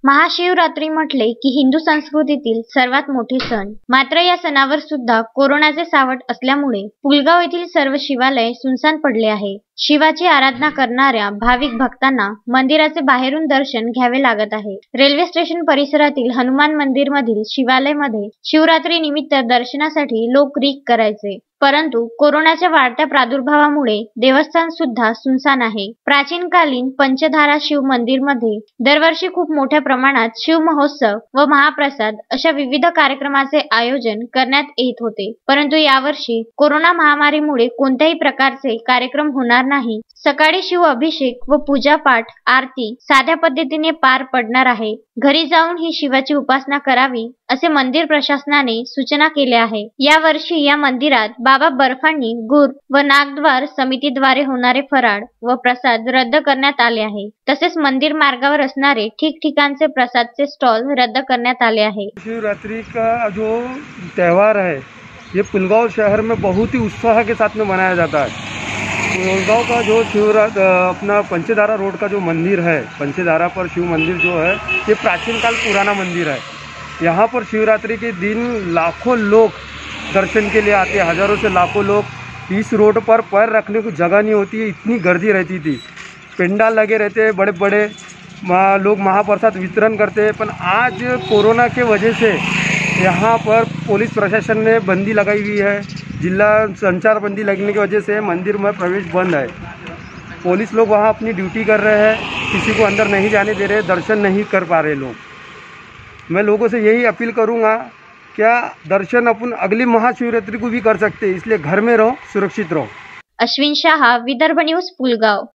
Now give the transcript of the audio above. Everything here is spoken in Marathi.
महाशिवरात्री म्हटले की हिंदू संस्कृतीतील सर्वात मोठे सण. मात्र या सणावर सुद्धा कोरोनाचे सावट असल्यामुळे पुलगाव येथील सर्व शिवालय सुनसान पडले आहे. शिवाची आराधना करणाऱ्या भाविक भक्तांना मंदिराचे बाहेरून दर्शन घ्यावे लागत आहे. रेल्वे स्टेशन परिसरातील हनुमान मंदिर मधील शिवालयामध्ये शिवरात्री निमित्त दर्शनासाठी लोक रीघ करायचे. परंतु कोरोनाच्या वाढत्या प्रादुर्भावामुळे देवस्थान सुद्धा सुनसान आहे. प्राचीन कालीन पंचधारा शिव मंदिर मध्ये दरवर्षी खूप मोठ्या प्रमाणात शिव महोत्सव व महाप्रसाद अशा विविध कार्यक्रमाचे आयोजन करण्यात येत होते. परंतु यावर्षी कोरोना महामारीमुळे कोणत्याही प्रकारचे कार्यक्रम होणार नाही. सकाळी शिव अभिषेक व पूजा पाठ आरती साध्या पद्धतीने पार पडणार आहे. घरी जाऊन ही शिवाची उपासना करावी असे मंदिर प्रशासनाने सूचना केल्या आहे. या वर्षी या मंदिरात बाबा बर्फांनी गुर व नागद्वार समितीद्वारे होणारे फराळ व प्रसाद रद्द करण्यात आले आहे. तसेच मंदिर मार्गावर असणारे ठिकठिकाणचे प्रसादचे स्टॉल रद्द करण्यात आले आहे. शिवरात्रि का जो त्यौहार है ये पुलगांव शहर में बहुत ही उत्साह के साथ में मनाया जाता है। पुलगांव का जो अपना पंचधारा रोड का जो मंदिर है, पंचधारा पर शिव मंदिर जो है ये प्राचीन काल पुराना मंदिर है। यहाँ पर शिवरात्रि के दिन लाखों लोग दर्शन के लिए आते हैं। हज़ारों से लाखों लोग इस रोड पर पैर रखने को जगह नहीं होती है, इतनी गर्दी रहती थी। पंडाल लगे रहते हैं, बड़े बड़े लोग महाप्रसाद वितरण करते हैं। पर आज कोरोना के वजह से यहाँ पर पुलिस प्रशासन ने बंदी लगाई हुई है। जिला संचार बंदी लगने की वजह से मंदिर में प्रवेश बंद है। पुलिस लोग वहाँ अपनी ड्यूटी कर रहे हैं, किसी को अंदर नहीं जाने दे रहे, दर्शन नहीं कर पा रहे लोग। मैं लोगों से यही अपील करूँगा, क्या दर्शन अपन अगली महाशिवरात्रि को भी कर सकते हैं, इसलिए घर में रहो, सुरक्षित रहो। अश्विन शाह, विदर्भ न्यूज, पुलगाव।